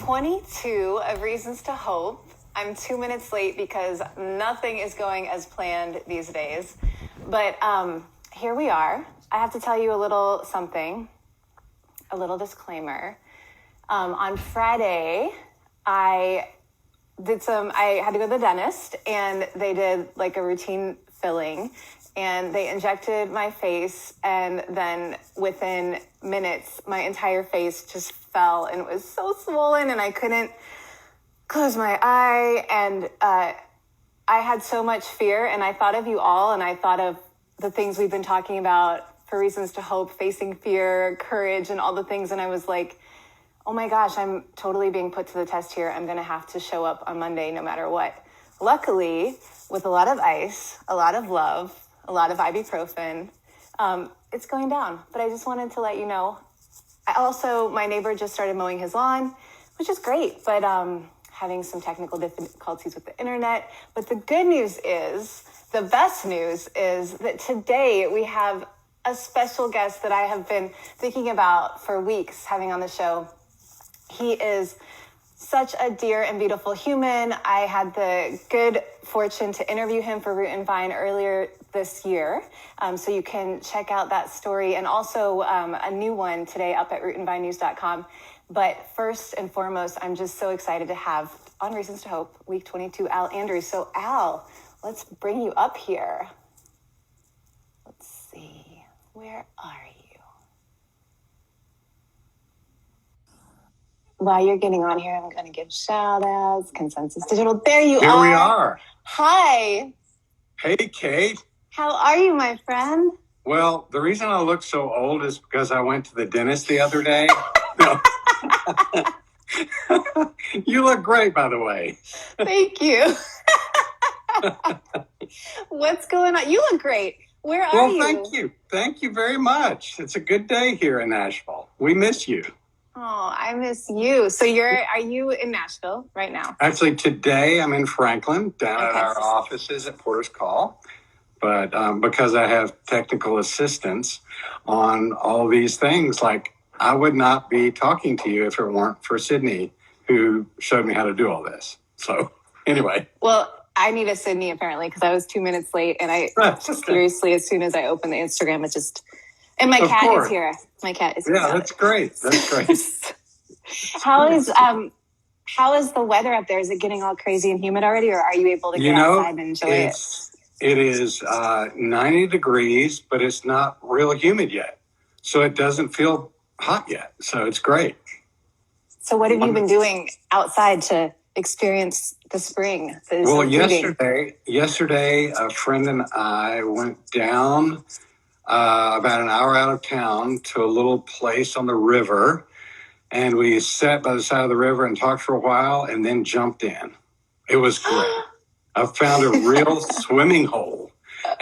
22 of Reasons to Hope. I'm 2 minutes late because nothing is going as planned these days. But here we are. I have to tell you a little something, a little disclaimer. On Friday, I had to go to the dentist, and they did like a routine filling, and they injected my face, and then within minutes, my entire face just fell, and it was so swollen, and I couldn't close my eye, and I had so much fear, and I thought of you all, and I thought of the things we've been talking about for Reasons to Hope, facing fear, courage, and all the things, and I was like, oh my gosh, I'm totally being put to the test here. I'm going to have to show up on Monday no matter what. Luckily, with a lot of ice, a lot of love, a lot of ibuprofen, it's going down. But I just wanted to let you know. My neighbor just started mowing his lawn, which is great, but having some technical difficulties with the internet. But the good news is, the best news is that today we have a special guest that I have been thinking about for weeks having on the show. He is such a dear and beautiful human. I had the good fortune to interview him for Root and Vine earlier this year. So you can check out that story, and also a new one today up at rootandvinenews.com. But first and foremost, I'm just so excited to have on Reasons to Hope, week 22, Al Andrews. So Al, let's bring you up here. Let's see, where are you? While you're getting on here, I'm going to give shout outs, Consensus Digital. There you Here are. we are. Hi. Hey, Kate. How are you, my friend? Well, the reason I look so old is because I went to the dentist the other day. You look great, by the way. Thank you. What's going on? You look great. Where are you? Well, thank you. Thank you very much. It's a good day here in Nashville. We miss you. Oh, I miss you. So are you in Nashville right now? Actually, today I'm in Franklin, down at our offices at Porter's Call. But because I have technical assistance on all these things, like I would not be talking to you if it weren't for Sydney, who showed me how to do all this. So anyway. Well, I need a Sydney apparently because I was 2 minutes late, and seriously, as soon as I opened the Instagram, it just... And my cat is here. My cat is here. Yeah, that's great. That's great. How is the weather up there? Is it getting all crazy and humid already, or are you able to get outside and enjoy it? It is 90 degrees, but it's not real humid yet. So it doesn't feel hot yet. So it's great. So what have you been doing outside to experience the spring? Well, yesterday, a friend and I went down about an hour out of town to a little place on the river, and we sat by the side of the river and talked for a while and then jumped in. It was great. I found a real swimming hole.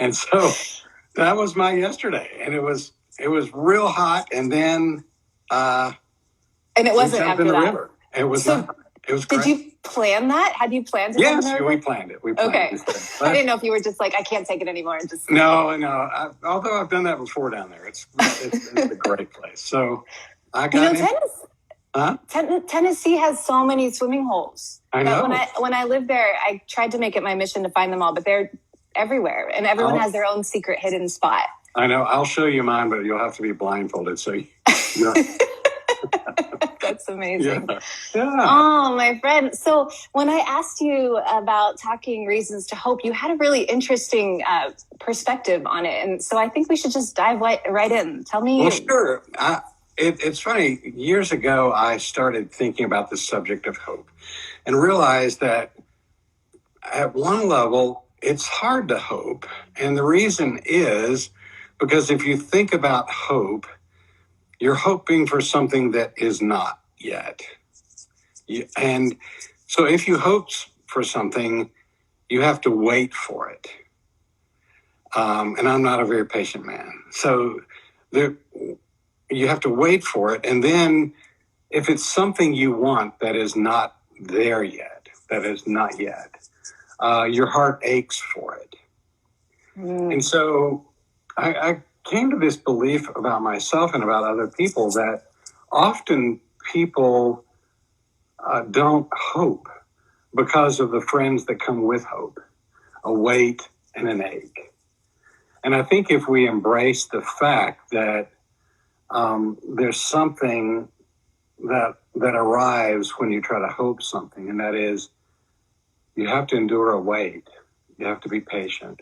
And so that was my yesterday, and it was real hot, and then and it wasn't after in the that. River. It was not. It was great. Did you plan that? Had you planned to? Yes, we planned it. Okay. I didn't know if you were just like, I can't take it anymore. And just No. Although I've done that before down there, it's a great place. So I got Tennessee has so many swimming holes. I know. When I lived there, I tried to make it my mission to find them all, but they're everywhere, and everyone has their own secret hidden spot. I know. I'll show you mine, but you'll have to be blindfolded. So you That's amazing. Yeah. Oh, my friend. So when I asked you about talking Reasons to Hope, you had a really interesting perspective on it. And so I think we should just dive right in. Tell me. Well, sure. It's funny. Years ago, I started thinking about the subject of hope and realized that at one level, it's hard to hope. And the reason is because if you think about hope, you're hoping for something that is not yet. And so if you hope for something, you have to wait for it. And I'm not a very patient man. So you have to wait for it. And then if it's something you want that is not there yet, your heart aches for it. And so I came to this belief about myself and about other people that often people don't hope because of the friends that come with hope, a weight and an ache. And I think if we embrace the fact that there's something that arrives when you try to hope something, and that is you have to endure a wait, you have to be patient,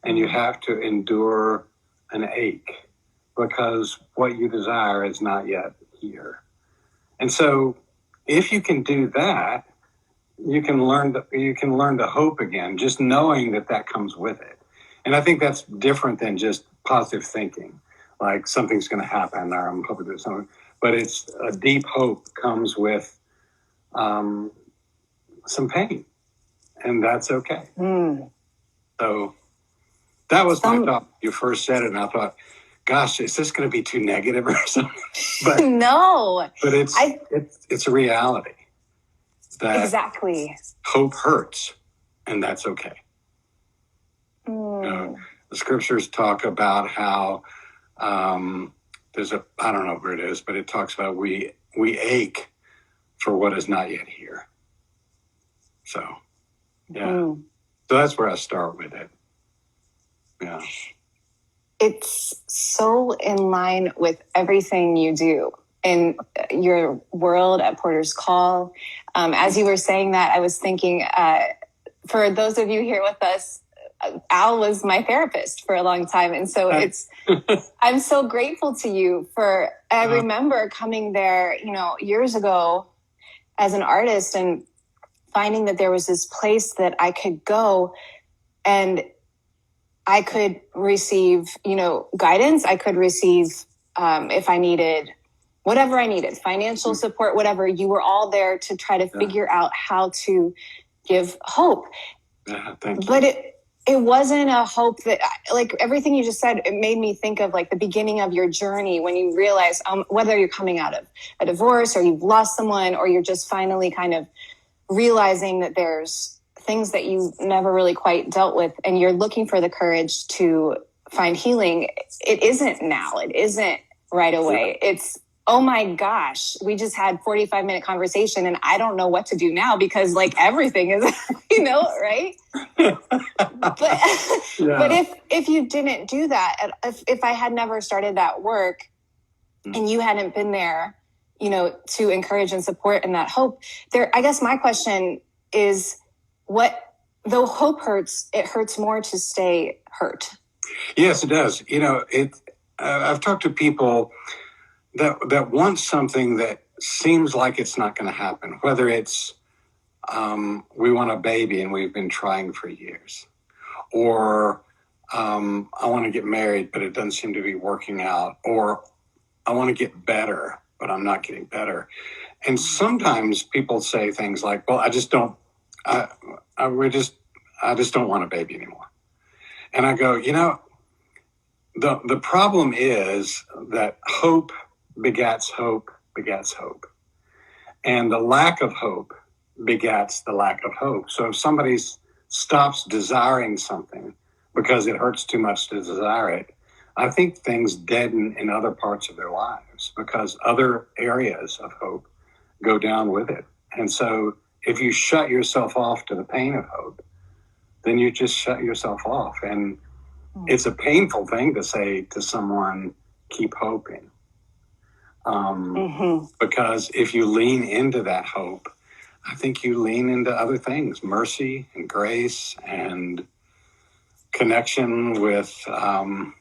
and you have to endure an ache because what you desire is not yet here. And so if you can do that, you can learn to hope again, just knowing that comes with it. And I think that's different than just positive thinking, like something's going to happen or I'm hoping to do something. But it's a deep hope comes with some pain, and that's okay. So that was my thought. You first said it, and I thought, gosh, is this going to be too negative or something? But no, but it's a reality that exactly hope hurts, and that's okay. The scriptures talk about how there's I don't know where it is, but it talks about we ache for what is not yet here. So, yeah. So that's where I start with it. Yeah. It's so in line with everything you do in your world at Porter's Call. As you were saying that, I was thinking, for those of you here with us, Al was my therapist for a long time. And so I'm so grateful to you for, I remember coming there, years ago as an artist and finding that there was this place that I could go and I could receive, guidance. I could receive, if I needed, whatever I needed, financial support, whatever. You were all there to try to figure out how to give hope. Yeah, thank you. But it wasn't a hope that, like everything you just said, it made me think of like the beginning of your journey when you realize whether you're coming out of a divorce or you've lost someone or you're just finally kind of realizing that there's things that you never really quite dealt with and you're looking for the courage to find healing. It isn't now. It isn't right away. It's, oh my gosh, we just had 45-minute conversation and I don't know what to do now because like everything is, right? But if you didn't do that, if I had never started that work and you hadn't been there, to encourage and support and that hope there, I guess my question is though hope hurts, it hurts more to stay hurt. Yes, it does. I've talked to people that want something that seems like it's not going to happen, whether it's we want a baby and we've been trying for years, or I want to get married, but it doesn't seem to be working out, or I want to get better, but I'm not getting better. And sometimes people say things like, well, I just don't want a baby anymore. And I go, the problem is that hope begats hope begats hope. And the lack of hope begats the lack of hope. So if somebody stops desiring something because it hurts too much to desire it, I think things deaden in other parts of their lives because other areas of hope go down with it. And so if you shut yourself off to the pain of hope, then you just shut yourself off. And it's a painful thing to say to someone, keep hoping. Because if you lean into that hope, I think you lean into other things, mercy and grace and connection with the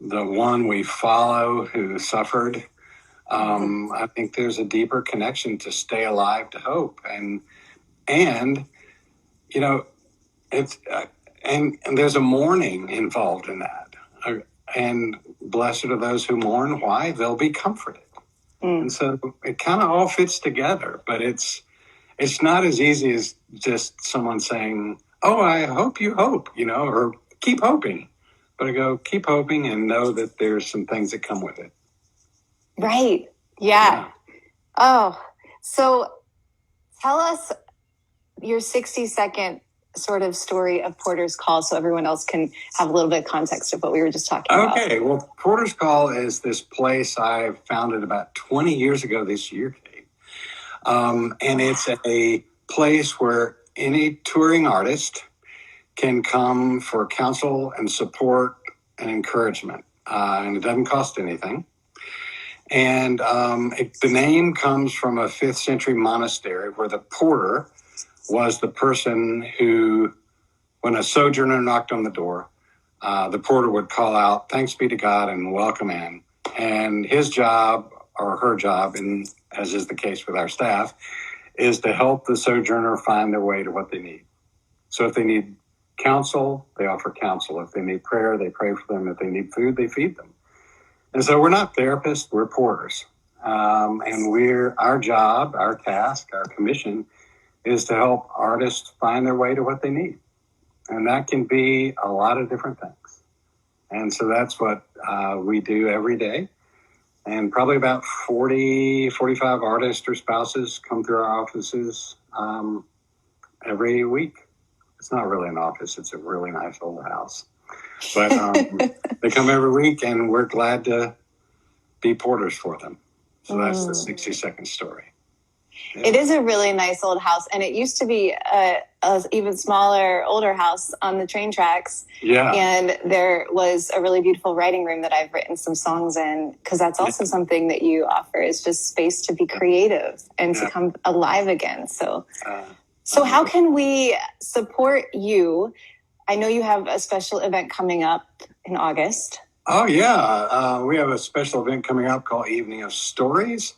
one we follow who suffered. I think there's a deeper connection to stay alive to hope. And it's and there's a mourning involved in that. And blessed are those who mourn. Why? They'll be comforted. And so it kind of all fits together, but it's not as easy as just someone saying, oh, I hope you hope, or keep hoping. But I go, keep hoping and know that there's some things that come with it. Right. Yeah. Oh, so tell us your 60-second sort of story of Porter's Call so everyone else can have a little bit of context of what we were just talking about. Okay. Well, Porter's Call is this place I founded about 20 years ago this year, Kate. And it's a place where any touring artist can come for counsel and support and encouragement. And it doesn't cost anything. And the name comes from a 5th century monastery where the porter was the person who, when a sojourner knocked on the door, the porter would call out, "Thanks be to God," and welcome in. And his job, or her job, and as is the case with our staff, is to help the sojourner find their way to what they need. So if they need counsel, they offer counsel. If they need prayer, they pray for them. If they need food, they feed them. And so we're not therapists, we're porters. And our job, our task, our commission is to help artists find their way to what they need. And that can be a lot of different things. And so that's what we do every day. And probably about 45 artists or spouses come through our offices every week. It's not really an office, it's a really nice old house. But they come every week, and we're glad to be porters for them. So that's the 60-second story. Yeah. It is a really nice old house, and it used to be a even smaller, older house on the train tracks. Yeah. And there was a really beautiful writing room that I've written some songs in, because that's also something that you offer, is just space to be creative and to come alive again. So how can we support you? I know you have a special event coming up in August. Oh, yeah. We have a special event coming up called Evening of Stories.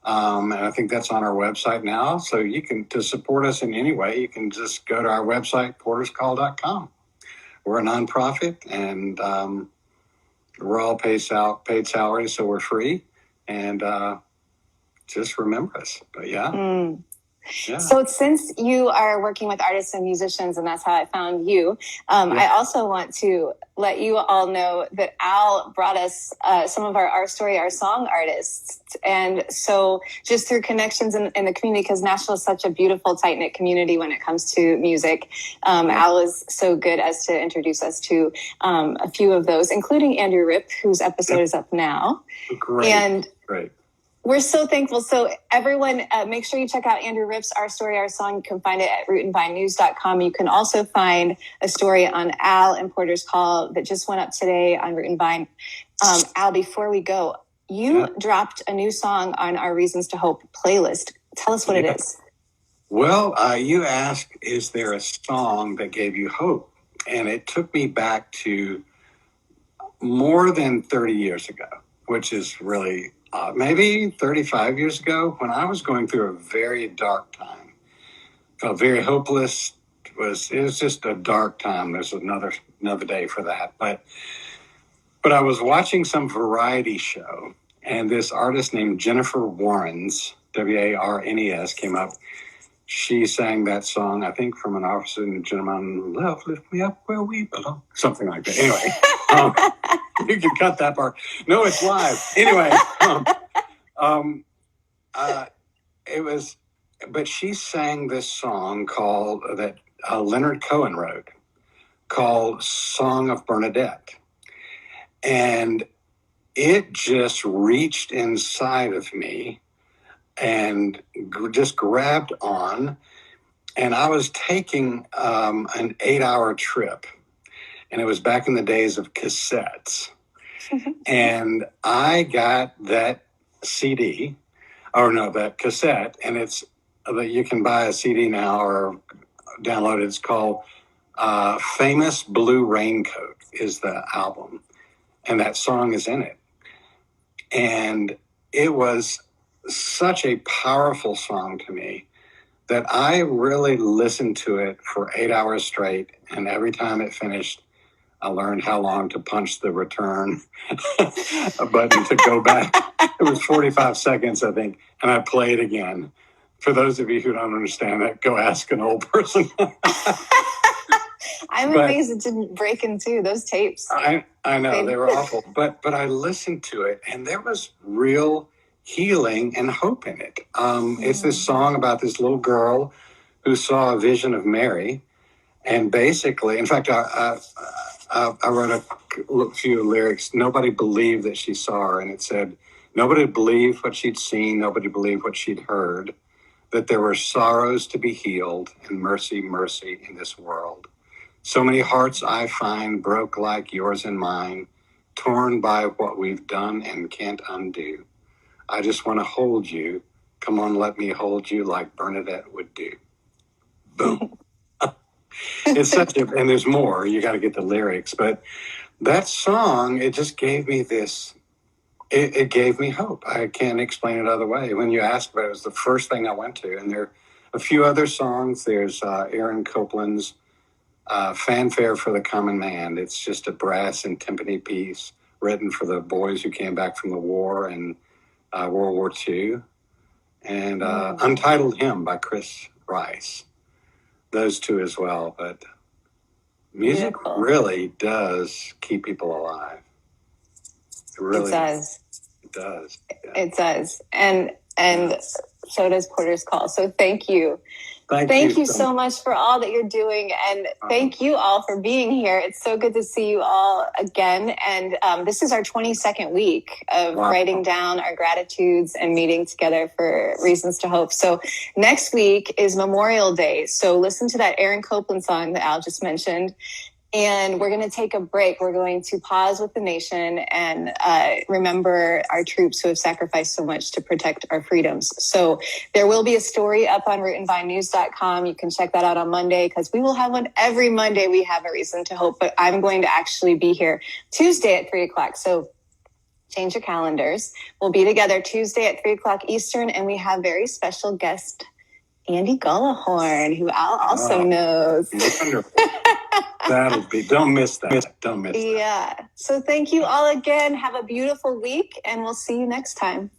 And I think that's on our website now. So to support us in any way, you can just go to our website, porterscall.com. We're a nonprofit, and we're all paid salaries, so we're free. And just remember us. But yeah. Yeah. So since you are working with artists and musicians, and that's how I found you, I also want to let you all know that Al brought us some of our story, our song artists. And so just through connections in the community, because Nashville is such a beautiful, tight-knit community when it comes to music, Al was so good as to introduce us to a few of those, including Andrew Ripp, whose episode is up now. Great. We're so thankful. So everyone, make sure you check out Andrew Ripp's Our Story, Our Song. You can find it at rootandvinenews.com. You can also find a story on Al and Porter's Call that just went up today on Root and Vine. Al, before we go, you dropped a new song on our Reasons to Hope playlist. Tell us what it is. Well, you asked, is there a song that gave you hope? And it took me back to more than 30 years ago, which is really maybe 35 years ago, when I was going through a very dark time. Felt very hopeless. It was just a dark time. There's another day for that. But I was watching some variety show, and this artist named Jennifer Warnes, Warnes, came up. She sang that song, I think, from An Officer and a Gentleman, Love, Lift Me Up Where We Belong. Something like that. Anyway, you can cut that part. No, it's live. Anyway, it was, but she sang this song that Leonard Cohen wrote, called Song of Bernadette. And it just reached inside of me and just grabbed on. And I was taking an 8-hour trip, and it was back in the days of cassettes. And I got that that cassette, and you can buy a CD now or download it. It's called Famous Blue Raincoat is the album, and that song is in it. And it was such a powerful song to me that I really listened to it for 8 hours straight. And every time it finished, I learned how long to punch the return button to go back. It was 45 seconds, I think. And I play it again. For those of you who don't understand that, go ask an old person. I'm amazed it didn't break in two, those tapes. I know, they were awful. But I listened to it, and there was real healing and hope in it. It's this song about this little girl who saw a vision of Mary. And basically, in fact, I wrote a few lyrics. Nobody believed that she saw her. And it said, nobody believed what she'd seen. Nobody believed what she'd heard. that there were sorrows to be healed and mercy, mercy in this world. So many hearts I find broke like yours and mine, torn by what we've done and can't undo. I just want to hold you. Come on, let me hold you like Bernadette would do. Boom. It's such a, and there's more, you got to get the lyrics, but that song, it just gave me this, it gave me hope. I can't explain it other way. When you asked about it, it was the first thing I went to. And there are a few other songs. There's Aaron Copland's Fanfare for the Common Man. It's just a brass and timpani piece written for the boys who came back from the war and World War II. And Untitled Hymn by Chris Rice. Those two as well. But music Beautiful. really does keep people alive. It really does. It does. Yeah. It does. And so does Porter's Call. So thank you. Thank you so much for all that you're doing. And thank you all for being here. It's so good to see you all again. And this is our 22nd week of writing down our gratitudes and meeting together for Reasons to Hope. So next week is Memorial Day. So listen to that Aaron Copland song that Al just mentioned. And we're going to take a break. We're going to pause with the nation and remember our troops who have sacrificed so much to protect our freedoms. So there will be a story up on rootandvinenews.com. You can check that out on Monday because we will have one every Monday. We have a Reason to Hope, but I'm going to actually be here Tuesday at 3:00. So change your calendars. We'll be together Tuesday at 3:00 Eastern, and we have very special guest Andy Gullahorn, who Al also knows. Wonderful. That'll be, don't miss that. Don't miss that. Yeah. So thank you all again. Have a beautiful week, and we'll see you next time.